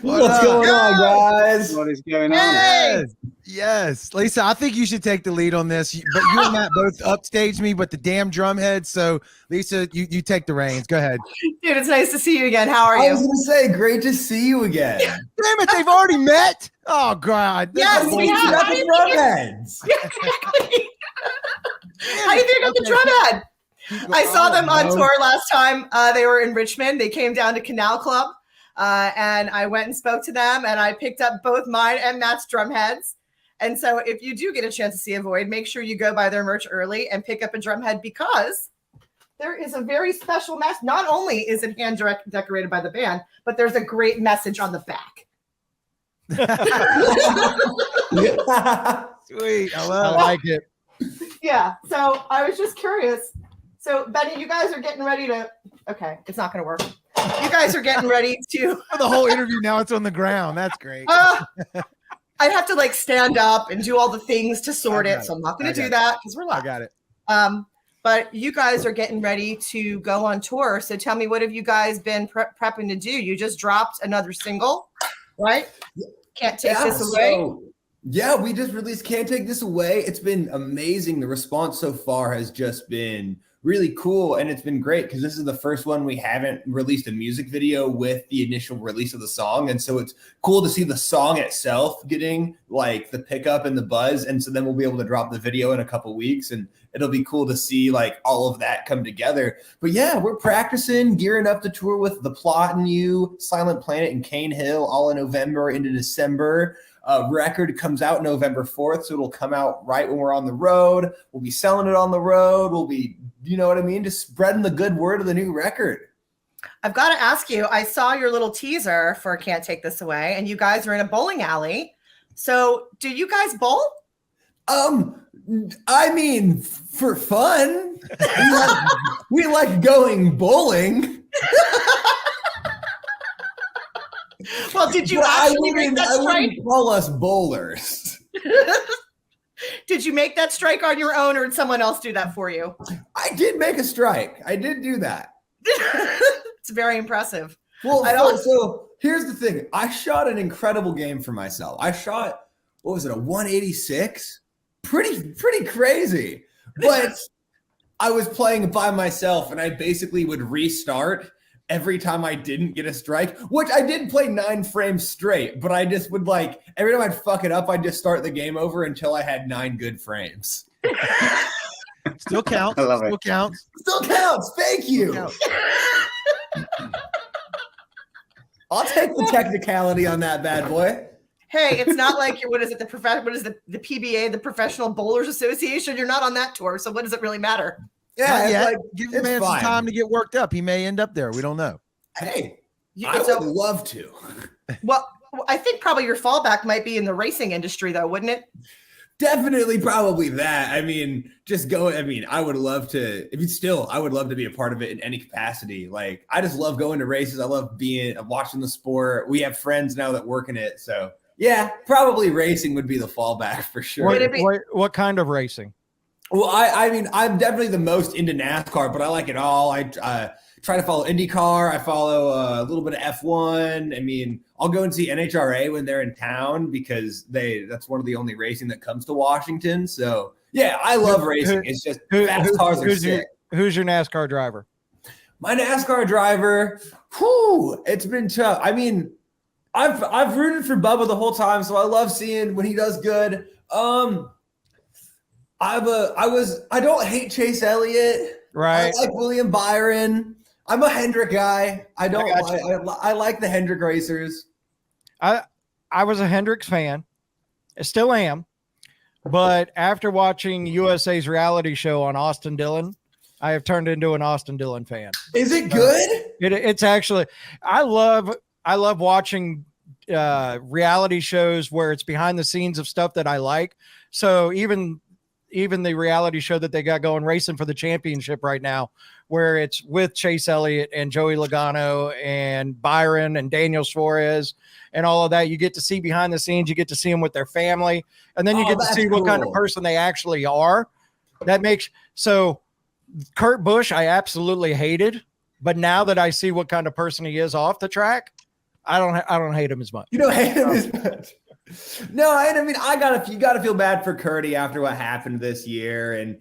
What's going on, guys? What is going on? Yes. Yes. Lisa, I think you should take the lead on this. But you and Matt both upstage me, but the damn drum head. So, Lisa, you take the reins. Go ahead. Dude, it's nice to see you again. How are I you? was going to say, great to see you again. Damn it, they've already met. Oh, God. Yes, we have. Got How do the you drum think heads. Exactly. How do you think I got the drum head? I saw them on tour last time. They were in Richmond. They came down to Canal Club, and I went and spoke to them, and I picked up both mine and Matt's drum heads. And so if you do get a chance to see Avoid, make sure you go buy their merch early and pick up a drum head, because there is a very special mess. Not only is it hand decorated by the band, but there's a great message on the back. Sweet. I like it. Yeah. So I was just curious. So Benny, you guys are getting ready to. Okay, it's not going to work. You guys are getting ready to. For the whole interview now, it's on the ground. That's great. I'd have to like stand up and do all the things to sort it, so I'm not going to do that because we're I live. got it. But you guys are getting ready to go on tour. So tell me, what have you guys been prepping to do? You just dropped another single, right? Can't take this away. Yeah, we just released Can't Take This Away. It's been amazing. The response so far has just been really cool, and it's been great because this is the first one we haven't released a music video with the initial release of the song, and so it's cool to see the song itself getting like the pickup and the buzz, and so then we'll be able to drop the video in a couple weeks, and it'll be cool to see like all of that come together. But yeah, we're practicing, gearing up to tour with The Plot and You, Silent Planet, and Cane Hill all in November into December. Record comes out November 4th, so it'll come out right when we're on the road. We'll be selling it on the road. We'll be, you know what I mean, just spreading the good word of the new record. I've got to ask you, I saw your little teaser for Can't Take This Away, and you guys are in a bowling alley. So do you guys bowl? I mean, for fun. We like going bowling. Well, did you actually make that strike? I wouldn't call us bowlers. Did you make that strike on your own, or did someone else do that for you? I did make a strike. I did do that. It's very impressive. Well, so here's the thing. I shot an incredible game for myself. I shot, what was it, a 186? Pretty crazy. But I was playing by myself, and I basically would restart every time I didn't get a strike, which I did play 9 frames straight, but I just would like, every time I'd fuck it up, I'd just start the game over until I had 9 good frames. Still counts. I love Still it. counts. Still counts. Thank you. Counts. I'll take the technicality on that bad boy. Hey, it's not like what is it? The PBA, the Professional Bowlers Association? You're not on that tour, so what does it really matter? Yeah, Not yet. like, Give the it's man some fine. time to get worked up. He may end up there. We don't know. Hey, I would love to. Well, I think probably your fallback might be in the racing industry, though, wouldn't it? Definitely, probably that. I mean, I would love to. I would love to be a part of it in any capacity. Like, I just love going to races. I love watching the sport. We have friends now that work in it, so yeah, probably racing would be the fallback for sure. What kind of racing? Well, I mean, I'm definitely the most into NASCAR, but I like it all. I try to follow IndyCar. I follow a little bit of F1. I mean, I'll go and see NHRA when they're in town because that's one of the only racing that comes to Washington. So yeah, I love racing. It's just fast cars are sick. Who's your NASCAR driver? My NASCAR driver, it's been tough. I mean, I've rooted for Bubba the whole time, so I love seeing when he does good. I don't hate Chase Elliott. Right. I like William Byron. I'm a Hendrick guy. I like the Hendrick racers. I was a Hendricks fan. I still am. But after watching USA's reality show on Austin Dillon, I have turned into an Austin Dillon fan. Is it good? It's actually, I love watching reality shows where it's behind the scenes of stuff that I like. So even the reality show that they got going, Racing for the Championship right now, where it's with Chase Elliott and Joey Logano and Byron and Daniel Suarez and all of that. You get to see behind the scenes. You get to see them with their family. And then you get to see what kind of person they actually are. So Kurt Busch, I absolutely hated. But now that I see what kind of person he is off the track, I don't hate him as much. You don't hate him as much. No, and I mean, you gotta feel bad for Curdy after what happened this year, and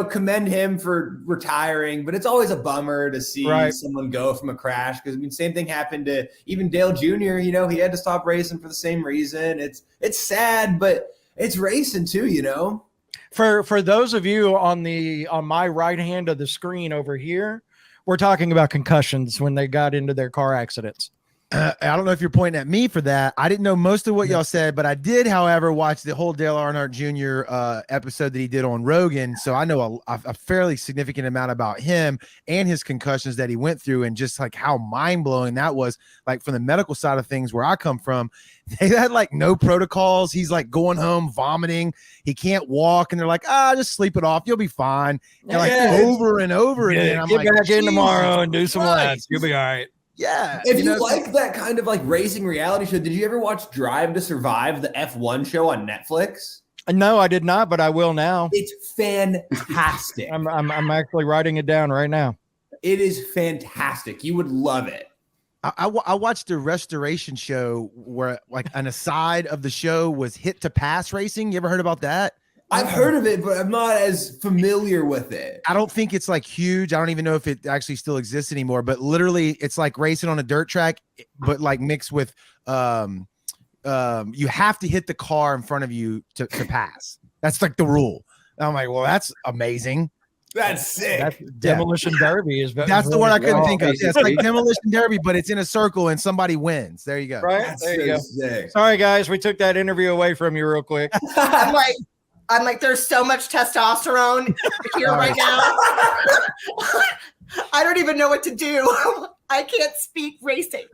commend him for retiring. But it's always a bummer to see someone go from a crash, because I mean, same thing happened to even Dale Jr. He had to stop racing for the same reason. It's sad, but it's racing too. For those of you on my right hand of the screen over here, we're talking about concussions when they got into their car accidents. I don't know if you're pointing at me for that. I didn't know most of what y'all said, but I did, however, watch the whole Dale Earnhardt Jr. Episode that he did on Rogan. So I know a fairly significant amount about him and his concussions that he went through, and just like how mind blowing that was. Like from the medical side of things, where I come from, they had like no protocols. He's like going home vomiting. He can't walk, and they're like, just sleep it off. You'll be fine. And like over and over again. I'm get like, back in tomorrow and do some laps. You'll be all right. Yeah. If you like that kind of like racing reality show, did you ever watch Drive to Survive, the F1 show on Netflix? No, I did not, but I will now. It's fantastic. I'm actually writing it down right now. It is fantastic. You would love it. I watched a restoration show where like an aside of the show was hit to pass racing. You ever heard about that? I've heard of it, but I'm not as familiar with it. I don't think it's like huge. I don't even know if it actually still exists anymore, but literally it's like racing on a dirt track, but like mixed with you have to hit the car in front of you to pass. That's like the rule. I'm like, well, that's amazing. That's sick. That's Demolition Derby is. That's the word I couldn't think of. It's like Demolition Derby, but it's in a circle and somebody wins. There you go. Right? That's there you go. Sick. Sorry, guys. We took that interview away from you real quick. I'm like, there's so much testosterone here right now. I don't even know what to do. I can't speak racing.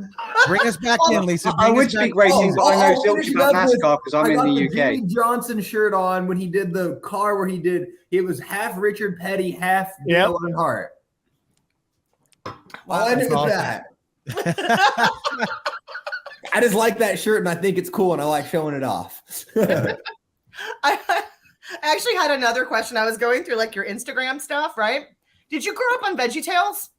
Bring us back in, Lisa. I would speak racing, but I know so much about NASCAR because I'm in the UK. Jimmy Johnson shirt on when he did the car where it was half Richard Petty, half Dale Earnhardt. I'll end it with that. I just like that shirt, and I think it's cool, and I like showing it off. I actually had another question. I was going through like your Instagram stuff, right? Did you grow up on VeggieTales?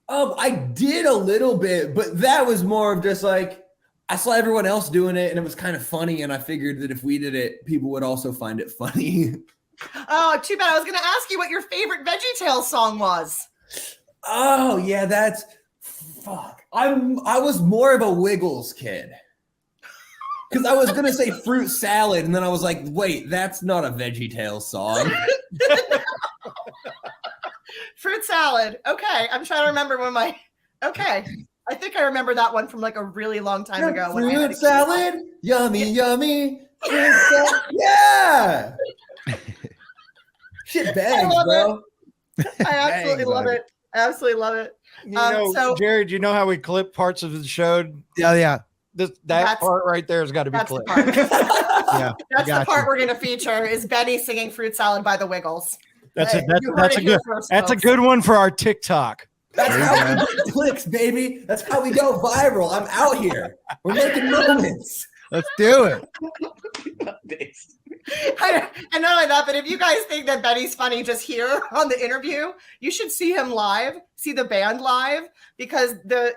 I did a little bit, but that was more of just like I saw everyone else doing it, and it was kind of funny, and I figured that if we did it, people would also find it funny. Oh, too bad. I was going to ask you what your favorite VeggieTales song was. Oh yeah, fuck. I was more of a Wiggles kid. Because I was going to say fruit salad, and then I was like, wait, that's not a VeggieTales song. Fruit salad. Okay. I'm trying to remember okay. I think I remember that one from like a really long time ago. Fruit salad? Yummy, yummy. Fruit salad. Yeah. Shit bangs, bro. I absolutely love it. I absolutely love it. So Jared, you know how we clip parts of the show? Yeah. That part right there has got to be clipped. Yeah, that's the part we're going to feature is Benny singing "Fruit Salad" by the Wiggles. That's a good one for our TikTok. That's how we get clicks, baby. That's how we go viral. I'm out here. We're making moments. Let's do it. And not only that, but if you guys think that Benny's funny just here on the interview, you should see him live, see the band live, because the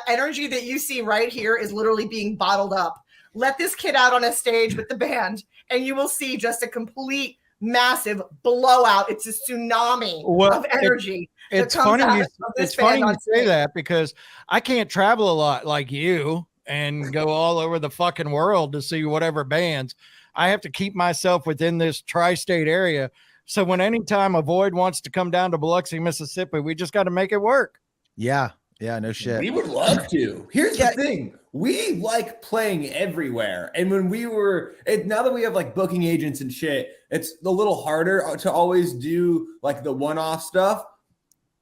energy that you see right here is literally being bottled up. Let this kid out on a stage with the band, and you will see just a complete massive blowout. It's a tsunami of energy. It's funny you say that because I can't travel a lot like you and go all over the fucking world to see whatever bands. I have to keep myself within this tri-state area. So when anytime a Void wants to come down to Biloxi, Mississippi, we just got to make it work. Yeah, no shit. We would love to. Here's the thing. We like playing everywhere. And when now that we have like booking agents and shit, it's a little harder to always do like the one-off stuff.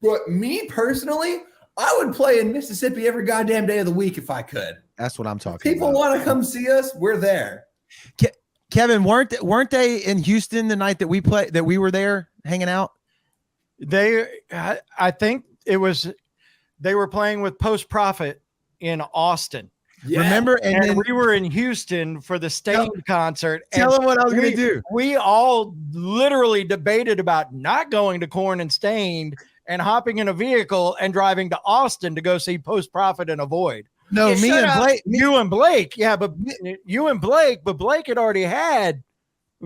But me personally, I would play in Mississippi every goddamn day of the week if I could. That's what I'm talking about. People want to come see us, we're there. Kevin, weren't they in Houston the night that we were there hanging out? I think they were playing with Post Profit in Austin. Yeah. Remember? And then we were in Houston for the Stained concert. Tell them what I was going to do. We all literally debated about not going to Korn and Stained and hopping in a vehicle and driving to Austin to go see Post Profit and Avoid. No, You me shut and up. Blake. You and Blake, yeah, but you and Blake, but Blake had already had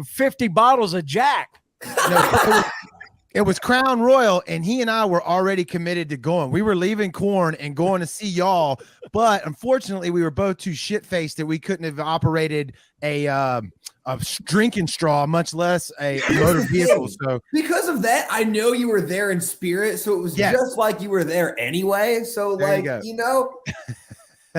50 bottles of Jack. No, it was Crown Royal, and he and I were already committed to going. We were leaving Korn and going to see y'all, but unfortunately, we were both too shit faced that we couldn't have operated a drinking straw, much less a motor vehicle. So because of that, I know you were there in spirit, so it was Yes. just like you were there anyway. So, There you like, go. you know,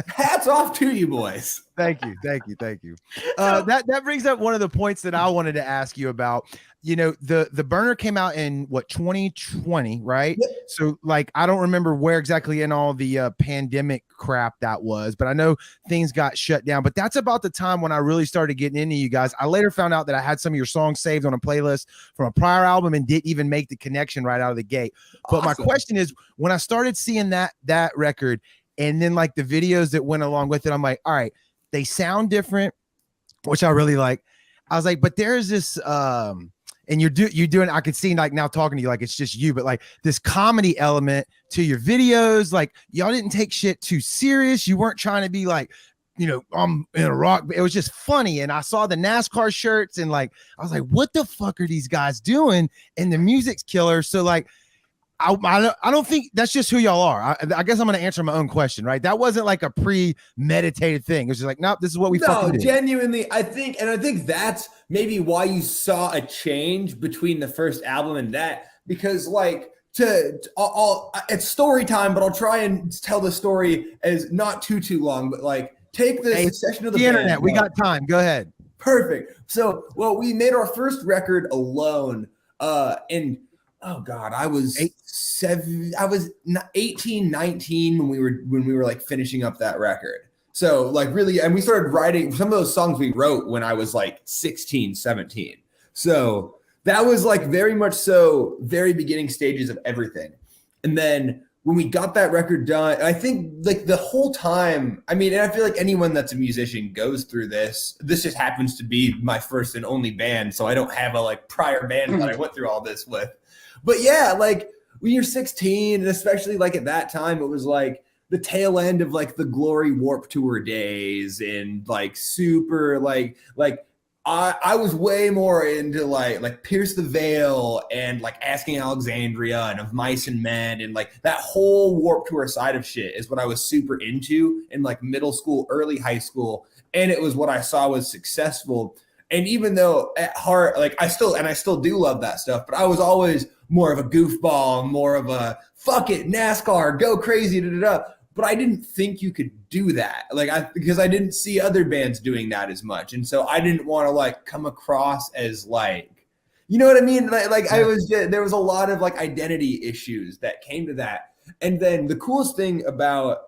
hats off to you boys. Thank you. That brings up one of the points that I wanted to ask you about. You know, the burner came out in what, 2020, right? Yep. So like, I don't remember where exactly in all the pandemic crap that was, but I know things got shut down. But that's about the time when I really started getting into you guys. I later found out that I had some of your songs saved on a playlist from a prior album and didn't even make the connection right out of the gate. But my Awesome. question is, when I started seeing that record and then like the videos that went along with it, I'm like, all right, they sound different, which I really like. I was like, but there's this and you're doing, I could see like now talking to you like it's just you, but like this comedy element to your videos. Like y'all didn't take shit too serious. You weren't trying to be like, you know, I'm in a rock. It was just funny. And I saw the NASCAR shirts and like I was like, what the fuck are these guys doing? And the music's killer. So like I don't think that's just who y'all are. I guess I'm going to answer my own question, right? That wasn't like a premeditated thing. It was just like, nope, this is what we fucking do. Genuinely, I think that's maybe why you saw a change between the first album and that, because like it's story time, but I'll try and tell the story as not too long, but like take the succession of the band, internet. We got time. Go ahead. Perfect. So, well, we made our first record alone, and oh God, I was 18, 19 when we were like finishing up that record. So like really, and we started writing some of those songs we wrote when I was like 16, 17. So that was like very much so very beginning stages of everything. And then when we got that record done, I think like the whole time, I mean, and I feel like anyone that's a musician goes through this. This just happens to be my first and only band. So I don't have a like prior band that I went through all this with. But yeah, like when you're 16, and especially like at that time, it was like the tail end of like the Glory Warped Tour days, and like super like I was way more into like Pierce the Veil and like Asking Alexandria and Of Mice and Men, and like that whole Warped Tour side of shit is what I was super into in like middle school, early high school, and it was what I saw was successful. And even though at heart, like I still do love that stuff, but I was always more of a goofball, more of a fuck it, NASCAR, go crazy, But I didn't think you could do that, because I didn't see other bands doing that as much, and so I didn't want to like come across as like, you know what I mean? There was a lot of like identity issues that came to that, and then the coolest thing about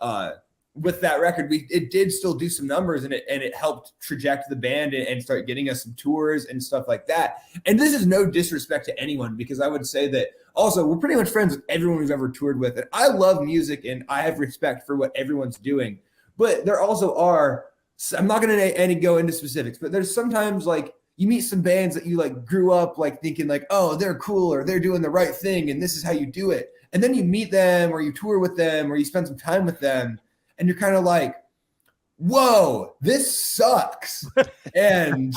with that record, it did still do some numbers, and it helped traject the band and start getting us some tours and stuff like that. And this is no disrespect to anyone, because I would say that also we're pretty much friends with everyone we've ever toured with. And I love music and I have respect for what everyone's doing. But there also are, I'm not going to go into specifics, but there's sometimes like you meet some bands that you like grew up like thinking like, oh, they're cool or they're doing the right thing and this is how you do it. And then you meet them or you tour with them or you spend some time with them, and you're kind of like, whoa, this sucks. And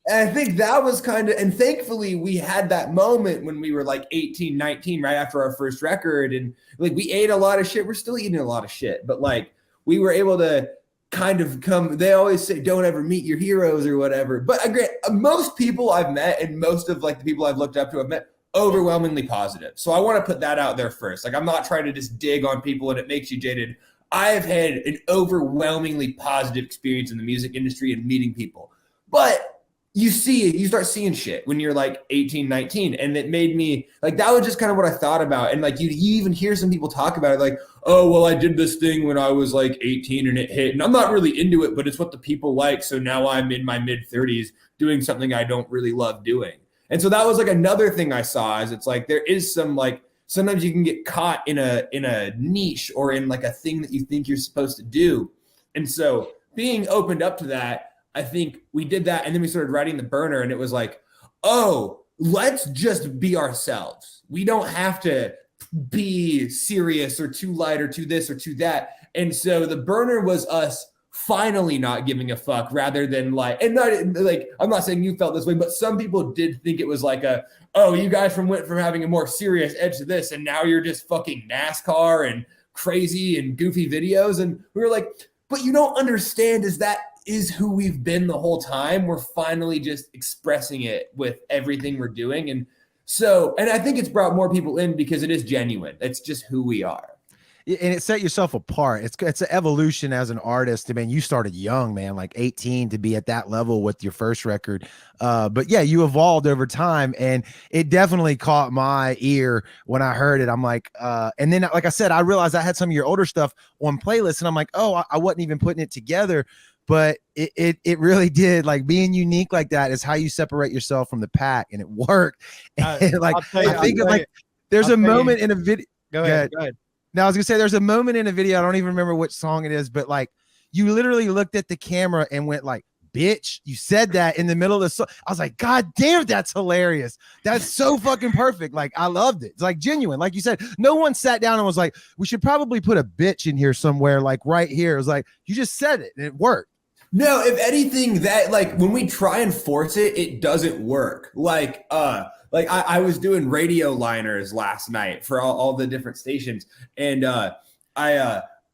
I think that was and thankfully we had that moment when we were like 18, 19, right after our first record. And like, we ate a lot of shit. We're still eating a lot of shit, but like we were able to kind of they always say, don't ever meet your heroes or whatever. But I agree, most people I've met and most of like the people I've looked up to, I've met overwhelmingly positive. So I want to put that out there first. Like, I'm not trying to just dig on people and it makes you jaded. I have had an overwhelmingly positive experience in the music industry and meeting people. But you start seeing shit when you're like 18, 19. And it made me like, that was just kind of what I thought about. And like, you even hear some people talk about it like, oh, well, I did this thing when I was like 18 and it hit. And I'm not really into it, but it's what the people like. So now I'm in my mid 30s doing something I don't really love doing. And so that was like another thing I saw, is it's like, there is some like, sometimes you can get caught in a niche or in like a thing that you think you're supposed to do. And so being opened up to that, I think we did that. And then we started writing The Burner, and it was like, oh, let's just be ourselves. We don't have to be serious or too light or too this or too that. And so the burner was us finally not giving a fuck rather than like, and not like, I'm not saying you felt this way, but some people did think it was like oh, you guys went from having a more serious edge to this, and now you're just fucking NASCAR and crazy and goofy videos. And we were like, but you don't understand that is who we've been the whole time. We're finally just expressing it with everything we're doing. And so, and I think it's brought more people in because it is genuine. It's just who we are. And it set yourself apart. It's an evolution as an artist. I mean, you started young, man, like 18 to be at that level with your first record. But yeah, you evolved over time, and it definitely caught my ear when I heard it. I'm like, and then like I said, I realized I had some of your older stuff on playlists, and I'm like, oh, I wasn't even putting it together. But it really did. Like, being unique like that is how you separate yourself from the pack, and it worked. And like, I think like there's a moment in a video. Go ahead. Now, I was gonna say there's a moment in a video, I don't even remember which song it is, but like you literally looked at the camera and went like, bitch, you said that in the middle of the song. I was like, God damn, that's hilarious. That's so fucking perfect. Like, I loved it. It's like genuine. Like you said, no one sat down and was like, we should probably put a bitch in here somewhere, like right here. It was like, you just said it and it worked. No, if anything, that like when we try and force it, it doesn't work. Like I was doing radio liners last night for all the different stations, and I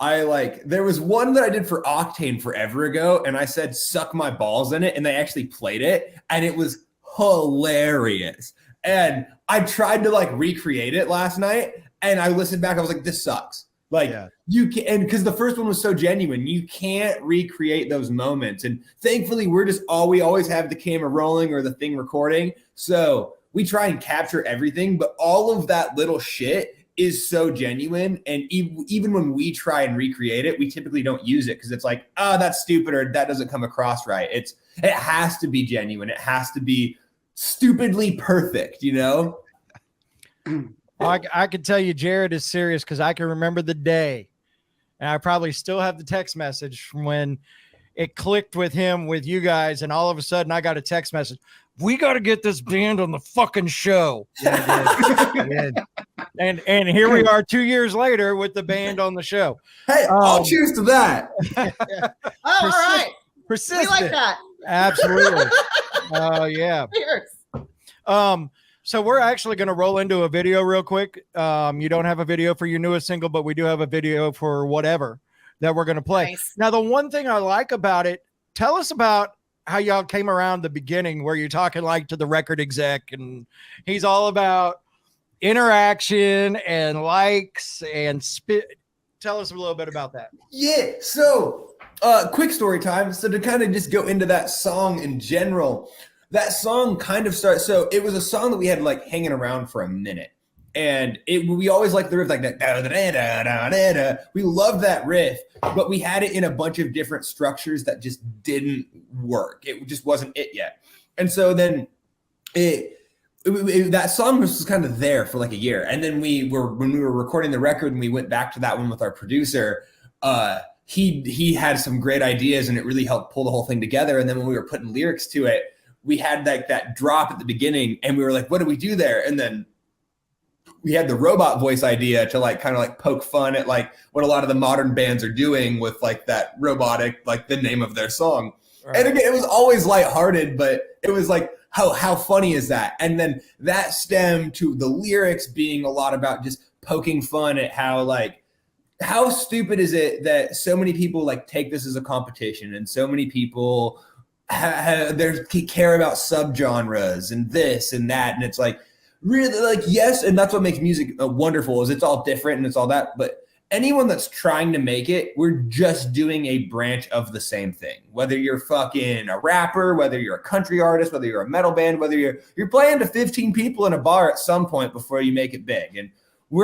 like, there was one that I did for Octane forever ago, and I said "suck my balls" in it, and they actually played it, and it was hilarious. And I tried to like recreate it last night, and I listened back, I was like, this sucks. Like, yeah. You can, and because the first one was so genuine, you can't recreate those moments. And thankfully, we always have the camera rolling or the thing recording, so we try and capture everything, but all of that little shit is so genuine. And even when we try and recreate it, we typically don't use it because it's like, oh, that's stupid, or that doesn't come across right. It has to be genuine. It has to be stupidly perfect, you know? I can tell you Jared is serious because I can remember the day, and I probably still have the text message from when it clicked with him, with you guys, and all of a sudden I got a text message. We got to get this band on the fucking show. Yeah, and here we are 2 years later with the band on the show. Hey, I'll cheers to that. All right. Persistent. We like that. Absolutely. Yeah. Cheers. So we're actually going to roll into a video real quick. You don't have a video for your newest single, but we do have a video for whatever that we're going to play. Nice. Now, the one thing I like about it, tell us about how y'all came around the beginning where you're talking like to the record exec, and he's all about interaction and likes and spit. Tell us a little bit about that. Yeah. So quick story time. So to kind of just go into that song in general, that song kind of starts. So it was a song that we had like hanging around for a minute. And we always liked the riff, like that. Da, da, da, da, da, da, da. We loved that riff, but we had it in a bunch of different structures that just didn't work. It just wasn't it yet. And so then that song was kind of there for like a year. And then when we were recording the record and we went back to that one with our producer, he had some great ideas, and it really helped pull the whole thing together. And then when we were putting lyrics to it, we had like that drop at the beginning, and we were like, what do we do there? And then we had the robot voice idea to like kind of like poke fun at like what a lot of the modern bands are doing with like that robotic, like the name of their song. Right. And again, it was always lighthearted, but it was like, how funny is that? And then that stemmed to the lyrics being a lot about just poking fun at how stupid is it that so many people like take this as a competition, and so many people care about subgenres and this and that. And it's like, really, like, yes, and that's what makes music wonderful, is it's all different and it's all that. But anyone that's trying to make it, we're just doing a branch of the same thing. Whether you're fucking a rapper, whether you're a country artist, whether you're a metal band, whether you're playing to 15 people in a bar at some point before you make it big. And we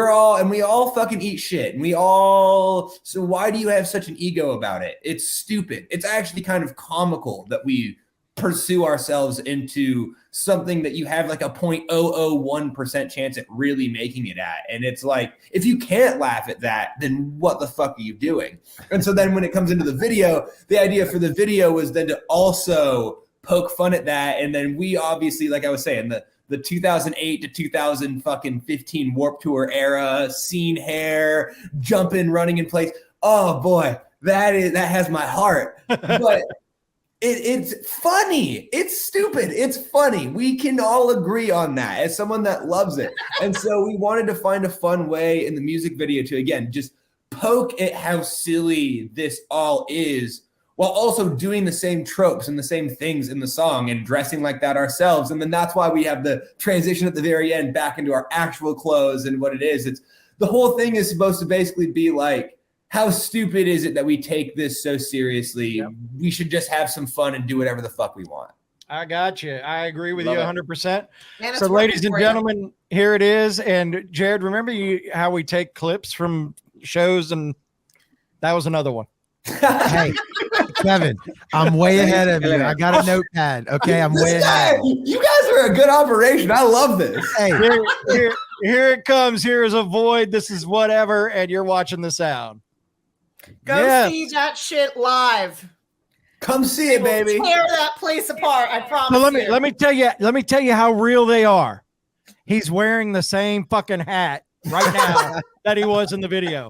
all fucking eat shit. And so why do you have such an ego about it? It's stupid. It's actually kind of comical that we pursue ourselves into something that you have like a 0.001% chance at really making it at. And it's like, if you can't laugh at that, then what the fuck are you doing? And so then when it comes into the video, the idea for the video was then to also poke fun at that. And then we obviously, like I was saying, the 2008 to 2015 Warped Tour era, scene hair, jumping, running in place. oh boy, that has my heart. But it's funny. It's stupid. It's funny. We can all agree on that as someone that loves it. And so we wanted to find a fun way in the music video to, again, just poke at how silly this all is, while also doing the same tropes and the same things in the song and dressing like that ourselves. And then that's why we have the transition at the very end back into our actual clothes and what it is. It's the whole thing is supposed to basically be like, how stupid is it that we take this so seriously? Yep. We should just have some fun and do whatever the fuck we want. I got you. I agree with Love you it. 100%. Man, So, ladies and gentlemen, here it is. And Jared, remember how we take clips from shows, and that was another one. Hey, Kevin, I'm way ahead of you. I got a notepad. Okay, I'm way ahead. You guys are a good operation. I love this. Hey, here it comes. Here's a void. This is whatever, and you're watching the sound. Go see that shit live. Come see it, baby. Tear that place apart. I promise. So let me tell you how real they are. He's wearing the same fucking hat right now that he was in the video.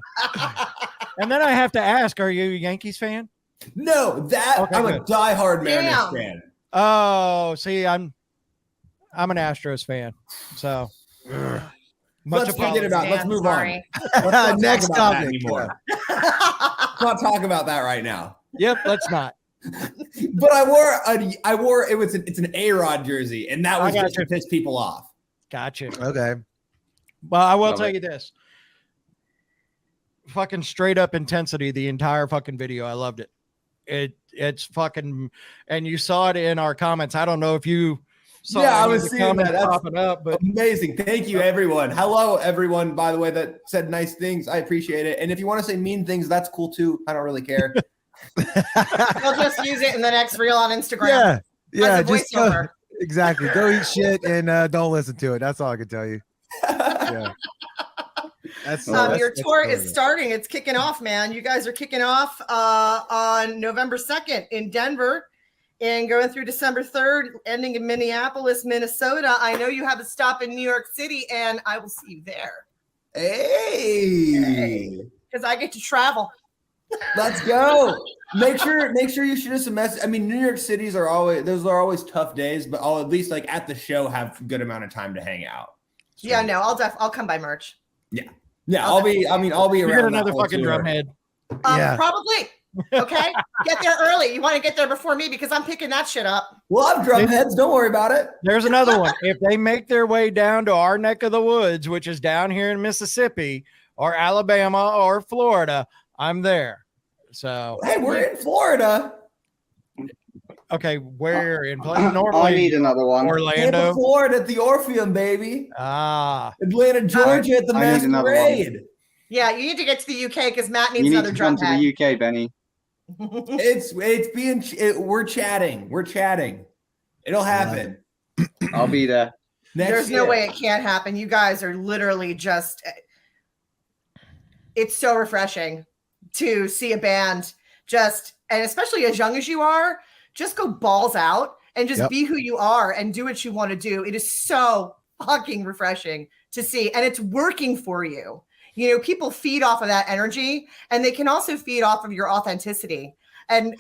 And then I have to ask, are you a Yankees fan? No, I'm good. a diehard Mariners fan. Oh, see, I'm an Astros fan. So let's forget about it. Let's move on. Next topic. Anymore. Let's not talk about that right now. Yep, let's not. But it's an A-Rod jersey, and that was just to piss people off. Gotcha. Okay. Well, I will tell you this. Fucking straight up intensity the entire fucking video. I loved it. It's fucking, and you saw it in our comments. I don't know if you saw I was seeing that. That's popping up, but amazing. Thank you, everyone. Hello, everyone, by the way, that said nice things. I appreciate it. And if you want to say mean things, that's cool too. I don't really care. We'll just use it in the next reel on Instagram. Yeah. Just exactly. Go eat shit and don't listen to it. That's all I can tell you. Yeah. Your tour is starting. It's kicking off, man. You guys are kicking off on November 2nd in Denver and going through December 3rd, ending in Minneapolis, Minnesota. I know you have a stop in New York City, and I will see you there. Hey. Because I get to travel. Let's go. Make sure you shoot us a message. I mean, New York Cities are always tough days, but I'll at least like at the show have a good amount of time to hang out. So, yeah, no, I'll come by merch. Yeah, I'll be around. You get another fucking drumhead. Probably. Okay. Get there early. You want to get there before me because I'm picking that shit up. We'll have drum heads. Don't worry about it. There's another one. If they make their way down to our neck of the woods, which is down here in Mississippi or Alabama or Florida, I'm there. So hey, we're in Florida. Okay, where in normally I need another one. Orlando, Tampa, Florida at the Orpheum, baby. Atlanta, Georgia at the Masquerade. Yeah, you need to get to the UK because Matt needs you need another to drum come head. to the UK, Benny. We're chatting. It'll happen. I'll be there. There's no way it can't happen. You guys are literally just. It's so refreshing to see a band and especially as young as you are, just go balls out and just be who you are and do what you want to do. It is so fucking refreshing to see. And it's working for you. You know, people feed off of that energy and they can also feed off of your authenticity. And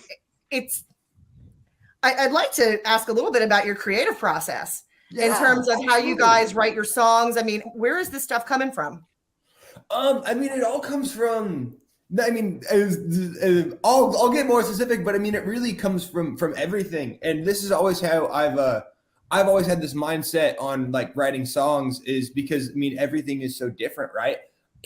I'd like to ask a little bit about your creative process in terms of how you guys write your songs. I mean, where is this stuff coming from? I mean, it all comes from. I mean, I'll get more specific, but I mean, it really comes from everything. And this is always how I've always had this mindset on like writing songs is because I mean, everything is so different, right?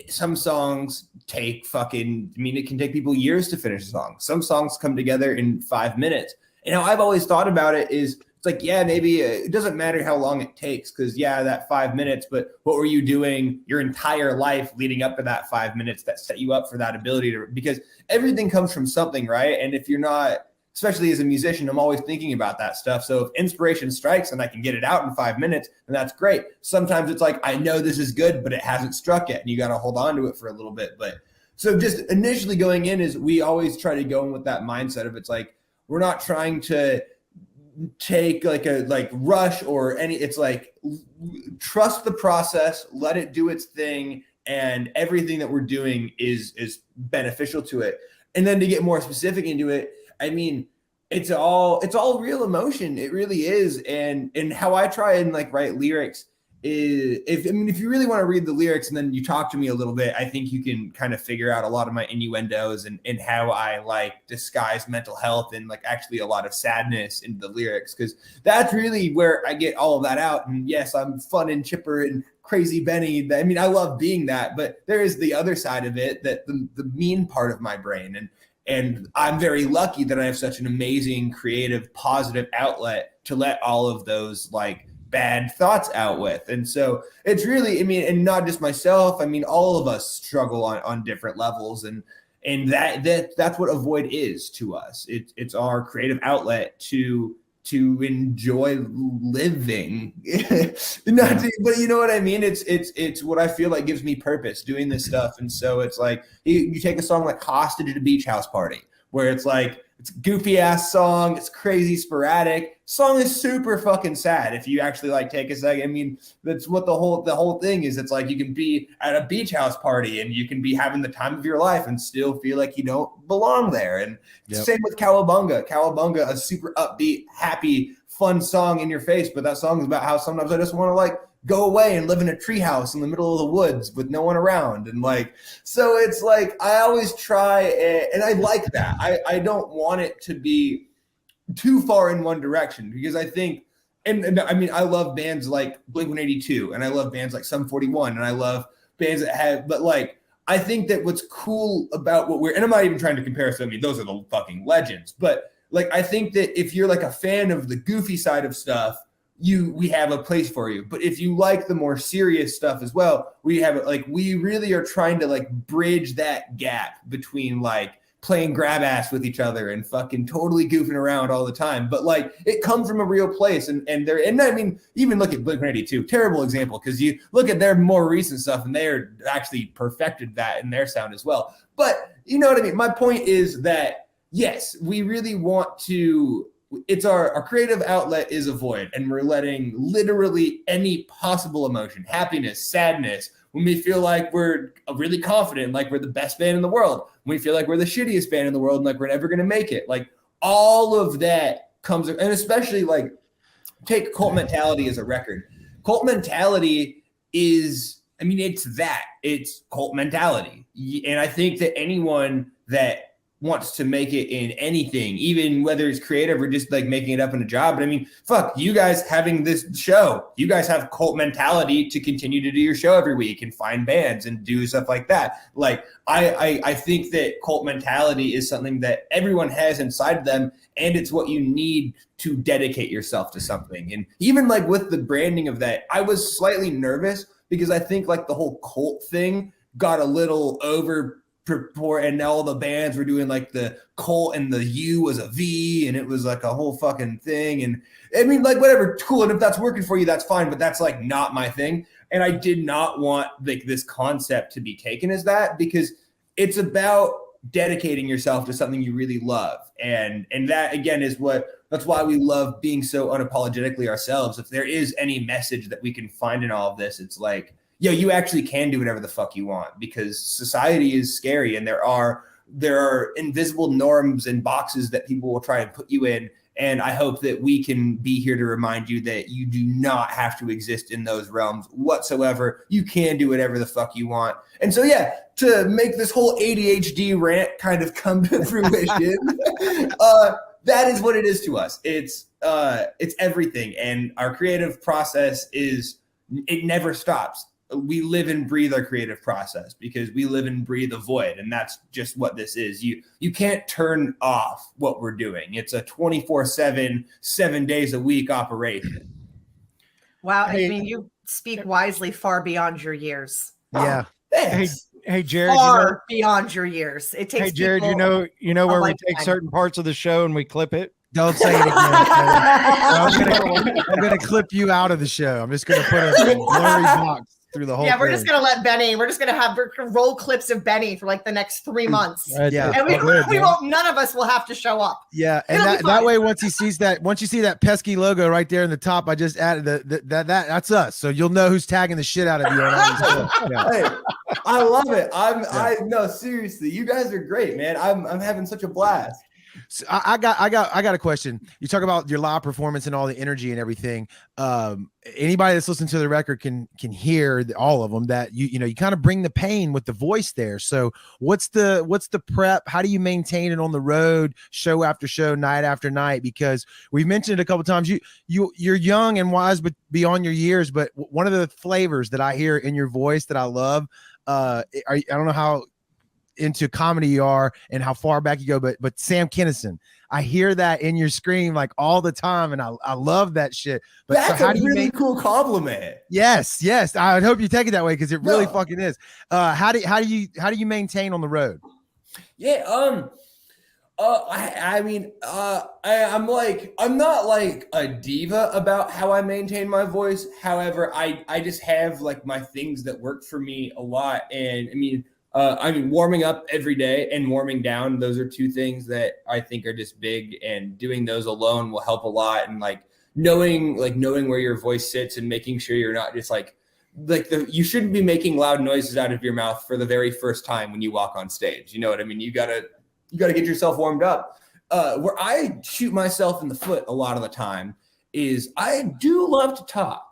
Some songs take it can take people years to finish a song. Some songs come together in 5 minutes. And how I've always thought about it is it's like, yeah, maybe it doesn't matter how long it takes because, that 5 minutes, but what were you doing your entire life leading up to that 5 minutes that set you up for that ability to, because everything comes from something, right? And if you're not, especially as a musician, I'm always thinking about that stuff. So if inspiration strikes and I can get it out in 5 minutes, then that's great. Sometimes it's like, I know this is good, but it hasn't struck yet and you got to hold on to it for a little bit. But so just initially going in is we always try to go in with that mindset of it's like, we're not trying to take like rush or any, it's like trust the process, let it do its thing. and everything that we're doing is beneficial to it. And then to get more specific into it, I mean, it's all real emotion. It really is. And how I try and like write lyrics is, if you really want to read the lyrics and then you talk to me a little bit, I think you can kind of figure out a lot of my innuendos and how I like disguise mental health and like actually a lot of sadness into the lyrics, because that's really where I get all of that out. And yes, I'm fun and chipper and crazy Benny. I mean, I love being that, but there is the other side of it, that the mean part of my brain. And I'm very lucky that I have such an amazing, creative, positive outlet to let all of those like bad thoughts out with. And so it's really, I mean, and not just myself, I mean, all of us struggle on different levels. And that's what Avoid is to us. It's our creative outlet to enjoy living. But you know what I mean? It's what I feel like gives me purpose doing this stuff. And so it's like you take a song like Hostage at a Beach House Party, where it's like, it's a goofy ass song, it's crazy sporadic. Song is super fucking sad if you actually like take a second. I mean, that's what the whole thing is. It's like you can be at a beach house party and you can be having the time of your life and still feel like you don't belong there. And same with Cowabunga. Cowabunga, a super upbeat, happy, fun song in your face, but that song is about how sometimes I just want to like go away and live in a treehouse in the middle of the woods with no one around. And like, so it's like, I always try, and I like that. I don't want it to be too far in one direction, because I think, and I mean, I love bands like Blink-182, and I love bands like Sum 41, and I love bands that have, but like, I think that what's cool about and I'm not even trying to compare us, I mean, those are the fucking legends, but like, I think that if you're like a fan of the goofy side of stuff, we have a place for you. But if you like the more serious stuff as well, we have it. Like, we really are trying to like bridge that gap between like playing grab ass with each other and fucking totally goofing around all the time. But like, it comes from a real place. And I mean, even look at Blink-182, terrible example, because you look at their more recent stuff and they're actually perfected that in their sound as well. But you know what I mean? My point is that, yes, we really want to, it's our creative outlet is Avoid, and we're letting literally any possible emotion, happiness, sadness, when we feel like we're really confident, like we're the best band in the world, when we feel like we're the shittiest band in the world and like we're never going to make it, like all of that comes, and especially like take Cult Mentality as a record. Cult Mentality is, I mean, it's Cult Mentality. And I think that anyone that wants to make it in anything, even whether it's creative or just like making it up in a job. But I mean, fuck, you guys having this show, you guys have Cult Mentality to continue to do your show every week and find bands and do stuff like that. Like, I think that Cult Mentality is something that everyone has inside of them, and it's what you need to dedicate yourself to something. And even like with the branding of that, I was slightly nervous because I think like the whole cult thing got a little over and all the bands were doing like the cult and the U was a V, and it was like a whole fucking thing. And I mean, like, whatever, cool. And if that's working for you, that's fine, but that's like not my thing. And I did not want like this concept to be taken as that, because it's about dedicating yourself to something you really love. And that again is that's why we love being so unapologetically ourselves. If there is any message that we can find in all of this, it's like, yo, you actually can do whatever the fuck you want, because society is scary, and there are invisible norms and boxes that people will try and put you in. And I hope that we can be here to remind you that you do not have to exist in those realms whatsoever. You can do whatever the fuck you want. And so, yeah, to make this whole ADHD rant kind of come to fruition, that is what it is to us. It's everything. And our creative process it never stops. We live and breathe our creative process because we live and breathe Avoid, and that's just what this is. You can't turn off what we're doing. It's a 24/7, 7 days a week operation. Wow, I mean, you speak wisely far beyond your years. Yeah. Hey, Jared. Far beyond your years. It takes. Hey, Jared. You know where we take certain parts of the show and we clip it. Don't say it again. I'm gonna clip you out of the show. I'm just gonna put a blurry box through the whole we're thing. just gonna let Benny. We're just gonna have roll clips of Benny for like the next 3 months. Yeah, and we won't. None of us will have to show up. Yeah, and that way, once you see that pesky logo right there in the top, I just added that's us. So you'll know who's tagging the shit out of you on all these clips. Yeah. Hey, I love it. I no, seriously, you guys are great, man. I'm having such a blast. So I got a question. You talk about your live performance and all the energy and everything. Anybody that's listening to the record can hear all of them that you know you kind of bring the pain with the voice there. So what's the prep? How do you maintain it on the road, show after show, night after night? Because we've mentioned it a couple of times. You're young and wise, but beyond your years. But one of the flavors that I hear in your voice that I love. I don't know how into comedy you are and how far back you go, but Sam Kinison, I hear that in your scream like all the time, and I love that shit. But that's so how a do you really cool compliment. Yes, I would hope you take it that way because it really fucking is. How do you maintain on the road? Yeah, I'm not like a diva about how I maintain my voice. However, I just have like my things that work for me a lot, and I mean, warming up every day and warming down, those are two things that I think are just big, and doing those alone will help a lot. And like knowing where your voice sits and making sure you're not just you shouldn't be making loud noises out of your mouth for the very first time when you walk on stage. You know what I mean? You gotta get yourself warmed up. Where I shoot myself in the foot a lot of the time is I do love to talk.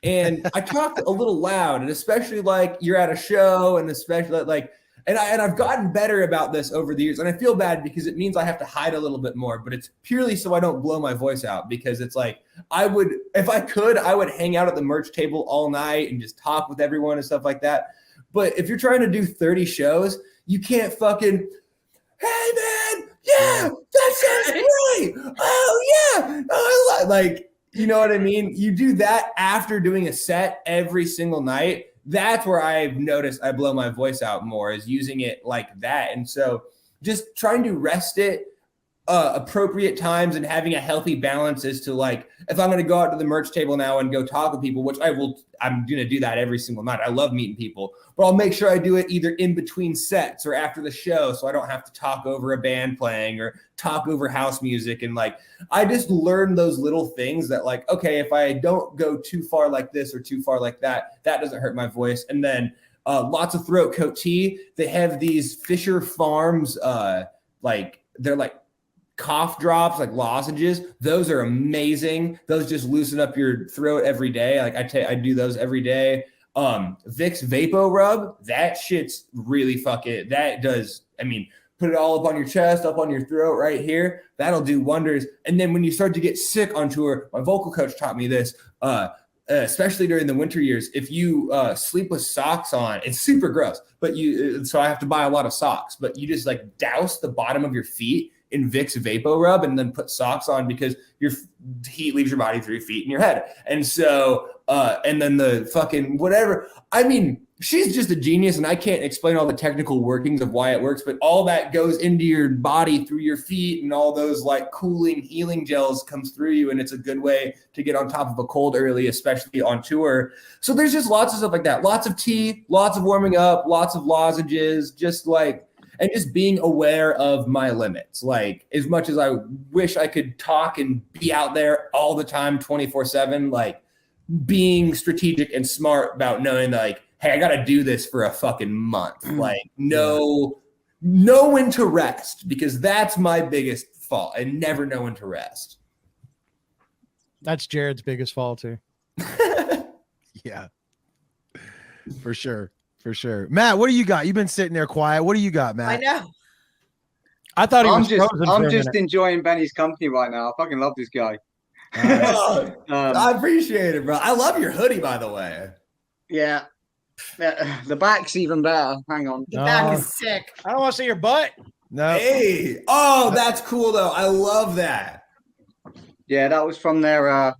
And I talk a little loud, and especially like you're at a show, and especially and I've gotten better about this over the years, and I feel bad because it means I have to hide a little bit more, but it's purely so I don't blow my voice out, because it's like if I could, I would hang out at the merch table all night and just talk with everyone and stuff like that. But if you're trying to do 30 shows, you can't fucking, hey man, yeah, that sounds great. Oh yeah, oh, you know what I mean? You do that after doing a set every single night. That's where I've noticed I blow my voice out more, is using it like that. And so just trying to rest it appropriate times and having a healthy balance as to like, if I'm going to go out to the merch table now and go talk with people, which I'm going to do that every single night. I love meeting people, but I'll make sure I do it either in between sets or after the show, so I don't have to talk over a band playing or talk over house music. And like, I just learned those little things that like, okay, if I don't go too far like this or too far like that, that doesn't hurt my voice. And then lots of throat coat tea. They have these Fisher Farms, they're like cough drops, like lozenges. Those are amazing. Those just loosen up your throat every day. Like I do those every day. Vicks Vapo Rub, that shit's really that does, put it all up on your chest, up on your throat right here. That'll do wonders. And then when you start to get sick on tour, my vocal coach taught me this, especially during the winter years, if you sleep with socks on, it's super gross, but so I have to buy a lot of socks, but you just like douse the bottom of your feet in Vicks Vapo Rub and then put socks on, because your heat leaves your body through your feet and your head. And so, and then the fucking whatever, she's just a genius, and I can't explain all the technical workings of why it works, but all that goes into your body through your feet, and all those like cooling, healing gels comes through you. And it's a good way to get on top of a cold early, especially on tour. So there's just lots of stuff like that. Lots of tea, lots of warming up, lots of lozenges, and just being aware of my limits. Like, as much as I wish I could talk and be out there all the time, 24/7, like being strategic and smart about knowing like, hey, I got to do this for a fucking month. Like, know when to rest, because that's my biggest fault. I never know when to rest. That's Jared's biggest fault too. Yeah, for sure. For sure. Matt, what do you got? You've been sitting there quiet. What do you got, Matt? I know. I thought I'm just enjoying Benny's company right now. I fucking love this guy. I appreciate it, bro. I love your hoodie, by the way. Yeah. The back's even better. Hang on. The back is sick. I don't want to see your butt. No. Hey. Oh, that's cool though. I love that. Yeah, that was from their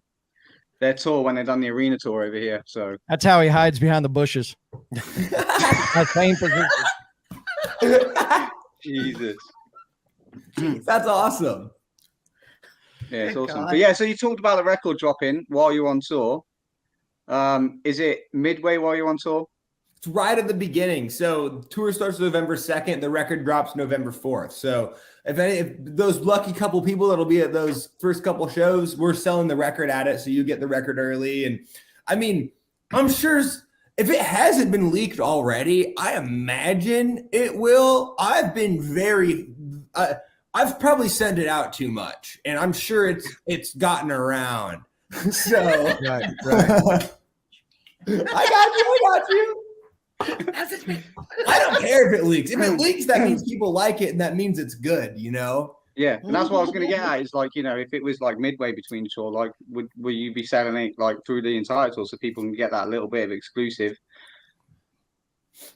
tour when they done the arena tour over here. So that's how he hides behind the bushes. That same position. Jesus. That's awesome. Yeah, it's awesome. But yeah, so you talked about the record dropping while you're on tour. Is it midway while you're on tour? It's right at the beginning. So tour starts November 2nd. The record drops November 4th. So if those lucky couple people that'll be at those first couple shows, we're selling the record at it. So you get the record early. And I'm sure if it hasn't been leaked already, I imagine it will. I've been I've probably sent it out too much, and I'm sure it's gotten around. So Right. I got you. I don't care if it leaks. If it leaks, that means people like it, and that means it's good, you know? Yeah, and that's what I was going to get at. Is like, if it was like midway between tour, like, will you be selling it like through the entire tour so people can get that little bit of exclusive?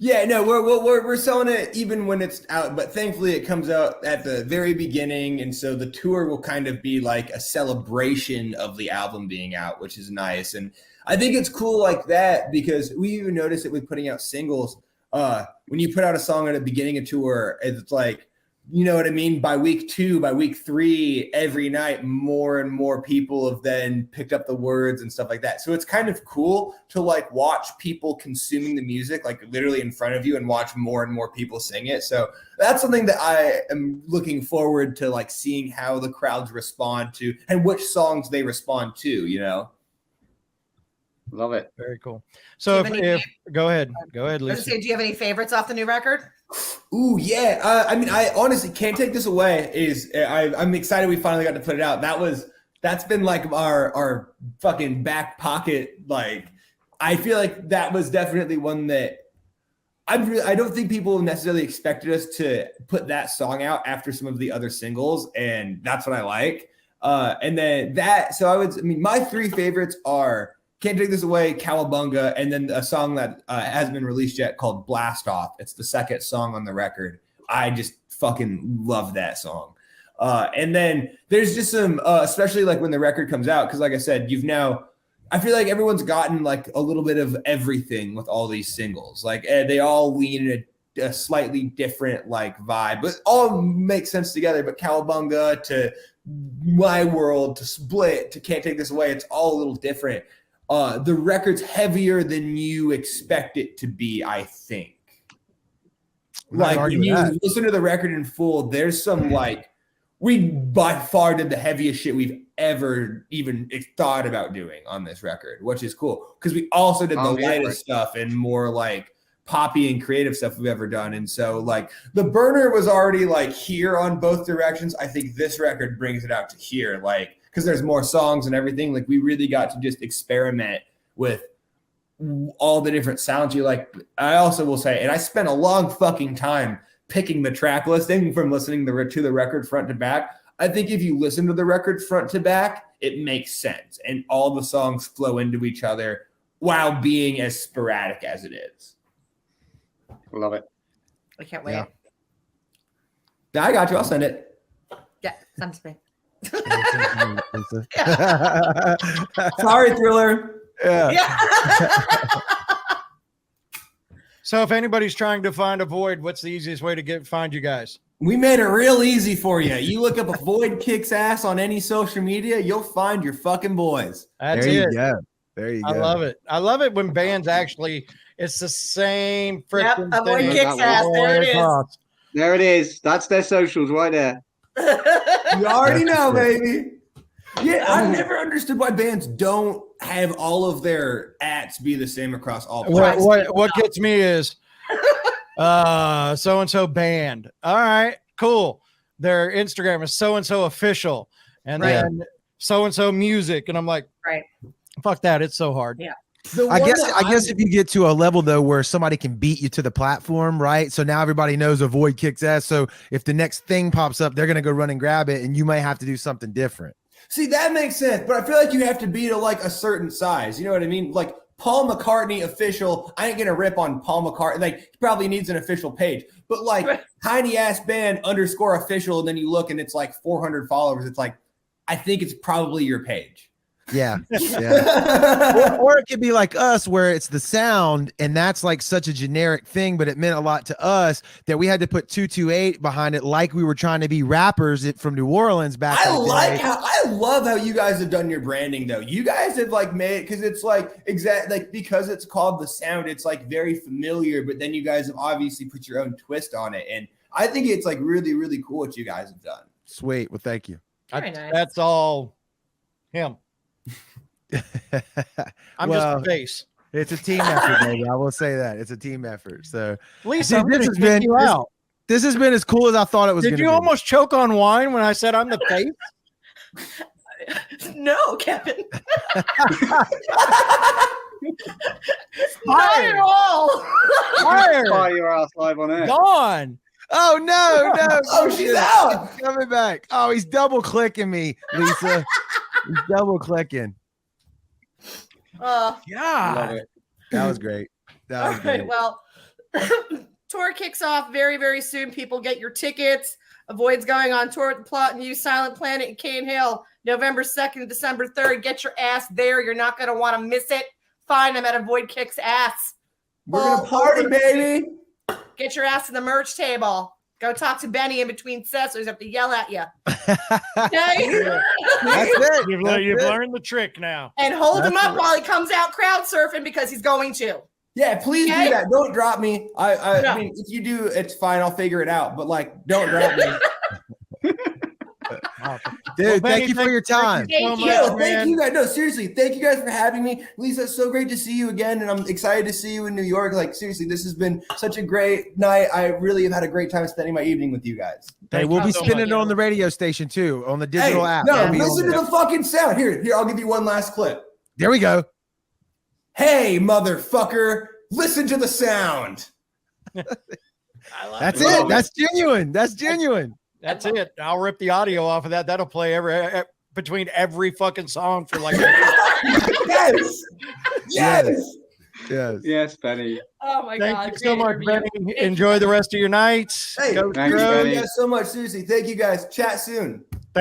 Yeah, no, we're selling it even when it's out, but thankfully it comes out at the very beginning, and so the tour will kind of be like a celebration of the album being out, which is nice. And I think it's cool like that because we even notice it with putting out singles. When you put out a song at the beginning of tour, it's like, you know what I mean? By week 2, by week 3, every night, more and more people have then picked up the words and stuff like that. So it's kind of cool to like watch people consuming the music, like literally in front of you, and watch more and more people sing it. So that's something that I am looking forward to, like seeing how the crowds respond to and which songs they respond to, you know? Love it. Very cool. So if go ahead, Lisa. Do you have any favorites off the new record? Ooh, yeah. I mean, I honestly can't take this away. I'm excited we finally got to put it out. That's been like our fucking back pocket. Like, I feel like that was definitely one that I don't think people necessarily expected us to put that song out after some of the other singles, and that's what I like. And then my 3 favorites are Can't Take This Away, Cowabunga, and then a song that hasn't been released yet called Blast Off. It's the second song on the record. I just fucking love that song. And then there's just some, especially like when the record comes out, because like I said, I feel like everyone's gotten like a little bit of everything with all these singles. Like they all lean in a slightly different like vibe, but all make sense together. But Cowabunga to My World to Split to Can't Take This Away, it's all a little different. The record's heavier than you expect it to be, I think. Like when you listen to the record in full, there's some like, we by far did the heaviest shit we've ever even thought about doing on this record, which is cool because we also did the lightest stuff and more like poppy and creative stuff we've ever done. And so like the burner was already like here on both directions. I think this record brings it out to here, like, because there's more songs and everything. Like we really got to just experiment with all the different sounds you like. I also will say, and I spent a long fucking time picking the track listing from listening to the record front to back. I think if you listen to the record front to back, it makes sense. And all the songs flow into each other while being as sporadic as it is. Love it. I can't wait. Yeah, I got you. I'll send it. Yeah, send it to me. Sorry, Thriller. Yeah. So if anybody's trying to find a Void, what's the easiest way to find you guys? We made it real easy for you. You look up a Void Kicks Ass on any social media, you'll find your fucking boys. That's there it. You go. There you go. I love it. I love it when bands actually, it's the same freaking Yep, a Void thing. Kicks Ass. There it is. There it is. That's their socials right there. You already know, baby. Yeah, I've never understood why bands don't have all of their @s be the same across all platforms. What gets me is so and so band. All right, cool. Their Instagram is so and so official, and then so and so music, and I'm like, right, fuck that. It's so hard. Yeah. I guess if you get to a level though where somebody can beat you to the platform, right? So now everybody knows a Void Kicks Ass. So if the next thing pops up, they're gonna go run and grab it, and you might have to do something different. See, that makes sense, but I feel like you have to be to like a certain size. You know what I mean? Like Paul McCartney official. I ain't gonna rip on Paul McCartney. Like he probably needs an official page, but like tiny ass band _ official, and then you look and it's like 400 followers. It's like, I think it's probably your page. Yeah. Yeah. or it could be like us where it's the sound and that's like such a generic thing, but it meant a lot to us that we had to put 228 behind it like we were trying to be rappers from New Orleans back in the day. I love how you guys have done your branding though. You guys have like made, because it's like because it's called The Sound, it's like very familiar, but then you guys have obviously put your own twist on it. And I think it's like really, really cool what you guys have done. Sweet. Well, thank you. Very nice. That's all him. I'm just a face. It's a team effort, baby. I will say that it's a team effort. So Lisa, Dude, I'm gonna this has kick been- you this- out. this has been as cool as I thought it was. Did gonna you be. almost choke on wine when I said I'm the face? No, Kevin. Not Fire. at all. Fire. Fire your ass live on air. Gone. Oh no! Oh, she's out. He's coming back. Oh, he's double clicking me, Lisa. He's double clicking. Love God. it. That was great. That All was great. right. Well, tour kicks off very, very soon. People get your tickets. Avoid's going on tour with the Plot and Use Silent Planet in Cane Hill, November 2nd, December 3rd. Get your ass there. You're not going to want to miss it. Find them at Avoid Kicks Ass. We're gonna party, baby. Get your ass to the merch table. Go talk to Benny in between sets, or he's have to yell at you. Okay? That's it. You've, That's you've it. learned the trick now. And hold him That's up while he comes out crowd surfing because he's going to. Yeah, please Okay. do that. Don't drop me. I No. mean, if you do, it's fine. I'll figure it out. But like, don't drop me. Dude, Benny, thank you for your time. Thank so you. much, Yo, man. thank you guys. No, seriously, thank you guys for having me. Lisa, it's so great to see you again, and I'm excited to see you in New York. Like, seriously, this has been such a great night. I really have had a great time spending my evening with you guys. Hey, Thank we'll you be so spinning much. it on the radio station too, on the digital Hey, app. no, It'll be on listen to there. the fucking sound. Here, I'll give you one last clip. There we go. Hey, motherfucker, listen to the sound. That's Love it. That's genuine. That's genuine. That's it. I'll rip the audio off of that. That'll play between every fucking song for like. Yes. Yes. Yes. Yes, Benny. Oh my God. Thank you so great much, interview. Benny. Enjoy the rest of your night. Hey, Go thanks, thank Benny. you guys so much. Seriously, thank you guys. Chat soon.